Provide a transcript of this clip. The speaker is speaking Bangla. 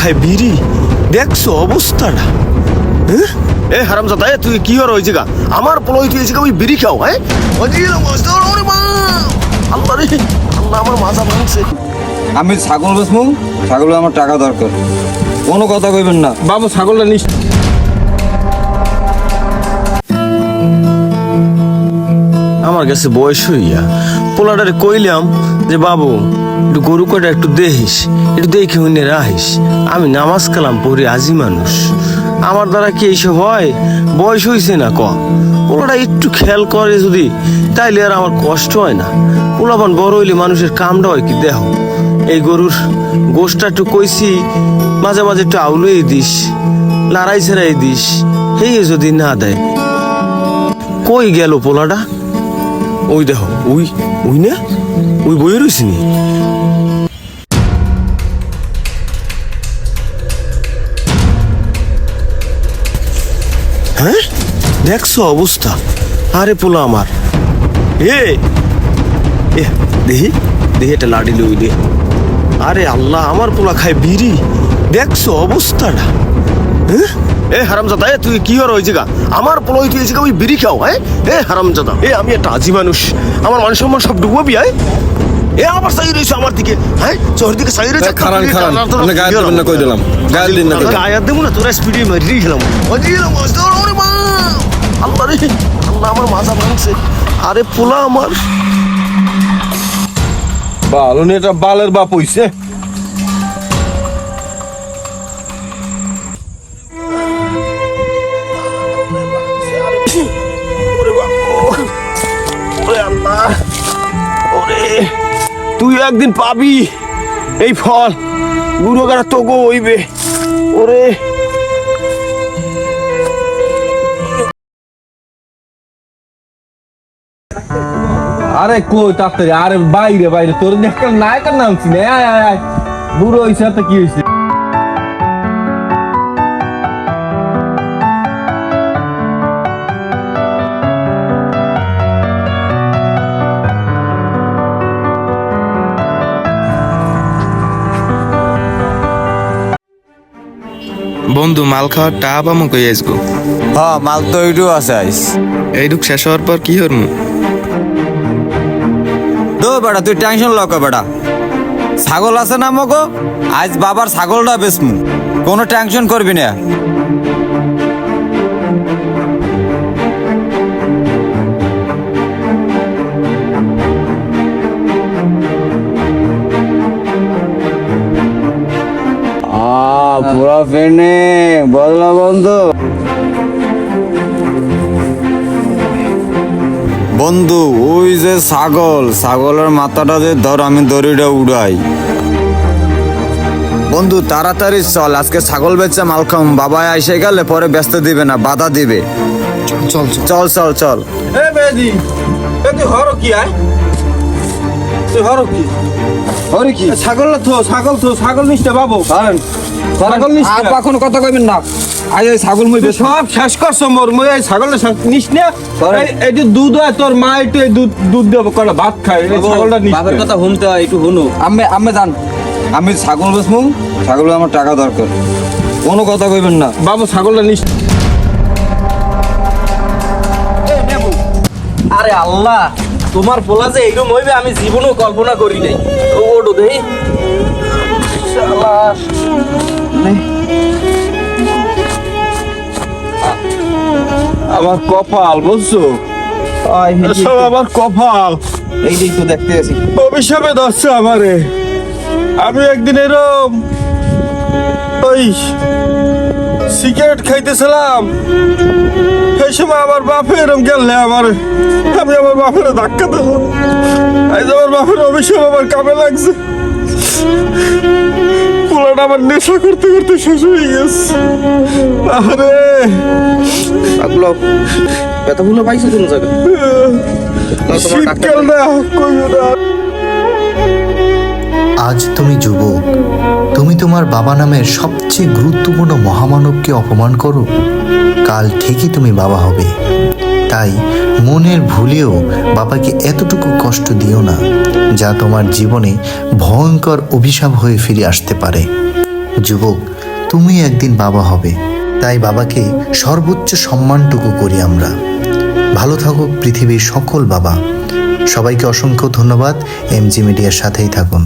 খাই বিড়ি দেখছো অবস্থাটা? হ্যাঁ এ হারামজাদা, তুই কি হর হয়েছে গা? আমার পোলাই তুই এসে ওই বিড়ি খাও? হ্যাঁ আল্লাহ রে, আল্লাহ আমার মাথা ভাঙছে। আমি ছাগল বেচমু, ছাগলের আমার টাকা দরকার, কোনো কথা কইবেন না। বাবু ছাগলটা নিস। আমার কাছে বয়স হইয়া পোলাটারে কইলাম যে বাবু একটু গরু কটা একটু দেখিস, একটু দেখে হইনে রাখিস। আমি নামাজ কালাম পড়ি, আজি মানুষ, আমার দ্বারা কি এইসব হয়? বয়স হইছে না ক, পোলাটা একটু খেয়াল করে যদি তাইলে আর আমার কষ্ট হয় না। পোলাপান বড় হইলে মানুষের কামটা হয় কি দেহ। এই গরুর গোশটা একটু কইছি মাঝে মাঝে একটু আউলই দিস, লড়াই ছেড়াই দিস, এই যদি না দেয়। কই গেল পোলাটা? ওই দেখো, ওই ওই না, ওই বই রয়েছে নি। হ্যাঁ দেখছো অবস্থা? আরে পোলা আমার, এ দেখি দেখি এটা লাড়ি লই দে। আরে আল্লাহ, আমার পোলা খায় বিড়ি দেখছো অবস্থাটা? হ্যাঁ এ হারামজাদা, তুই কি হর হয়েছে গা? আমার পোলাই তুই এসে ওই বিড়ি খাও? হ্যাঁ এ হারামজাদা, আমি একটা আজি মানুষ, আমার মান সম্মান সব ডুবাবি। এ আবার সাই রয়েছে আমার দিকে। হ্যাঁ চোর দিকে সাই রয়েছে। খারান খারান আপনি গায়ে দেবেন না, কই দিলাম গায়ে দিন না। গায়ে দেবো না, তোরা স্পিডে মারি খেলাম। আল্লাহ রে, আল্লাহ আমার মাথা ভাঙছে। আরে পোলা আমার ভালো নি, এটা বালের বাপ হইছে। তুই একদিন পাবি এই ফল, গুরু গাড়া তোগো হইবে। ওরে আরে কই তাড়াতাড়ি, আরে বাইরে বাইরে, তোর দেখলাম নায়কের নামছি না। আয় আয় আয়, বুড়ো হইছে তো কি হইছে? বন্ধু মাল খাওয়ার টা পামো কই আসবো? হ্যাঁ মাল তো এইটু আছে আইস। এইটুক শেষ হওয়ার পর কি হরমু? দো বেটা, তুই টেনশন লক বেটা, ছাগল আছে না মগো, আজ বাবার ছাগলটা বেচমু, কোনো টেনশন করবি না। পুরা ফেনে বদলা বন্ধু। বন্ধু ওই যে ছাগল, ছাগলের মাথাটা যে ধর, আমি দড়িটা উড়াই। বন্ধু তাড়াতাড়ি চল, আজকে ছাগল বেচে মাল খাম, বাবা এসে গেলে পরে ব্যস্ত দিবে না, বাধা দিবে। চল চল চল চল। এ বেদি, এ তুই হরো কি? আয় তুই হরো কি? হরি কি? ছাগল থো, ছাগল থো, ছাগল নিষ্ঠে বাবু। ছাগল নিষ্ঠে কোনো কথা কইবেন না, আজ ওই ছাগল মুই বেচ সব শেষ করছো মোর। মই এই ছাগলটা নিস না। এই যে দুধ হয়, তোর মা একটু এই দুধ দেবো, কটা ভাত খায়। এই ছাগলটা নিস। বাবার কথা শুনতে হয়, একটু শুনো। আমি জান, আমি ছাগল বেচমু, ছাগলের আমার টাকা দরকার, কোনো কথা কইবেন না। বাবু ছাগলটা নিস। আরে আল্লাহ, তোমার পোলা যে এইরকম হইবে আমি জীবনেও কল্পনা করি নাই। ওটো দেই আমার কপাল বুঝছো, সব আমার কপাল। এই দিক তো দেখতে আছি, অভিশাপে ধরছে আমারে। আমি একদিন এরম ওই সিগারেট খাইতেছিলাম, সেই সময় আমার বাপে এরম গেলে আমি আমার বাপের ধাক্কা দেবো। আজ আমার বাপের অভিশাপ আমার কামে লাগছে। পোলাটা আমার নেশা করতে করতে শেষ হয়ে গেছে। আরে ব্যথাগুলো পাইছো কোন জায়গায়? শীতকাল না, কইও না। আজ তুমি যুবক, তুমি তোমার বাবা নামের সবচেয়ে গুরুত্বপূর্ণ মহামানবকে অপমান করো, কাল ঠিকই তুমি বাবা হবে। তাই মনের ভুলেও বাবাকে এতটুকু কষ্ট দিও না, যা তোমার জীবনে ভয়ঙ্কর অভিশাপ হয়ে ফিরে আসতে পারে। যুবক, তুমি একদিন বাবা হবে, তাই বাবাকে সর্বোচ্চ সম্মানটুকু করি আমরা। ভালো থাকুক পৃথিবীর সকল বাবা। সবাইকে অসংখ্য ধন্যবাদ। এমজি মিডিয়ার সাথেই থাকুন।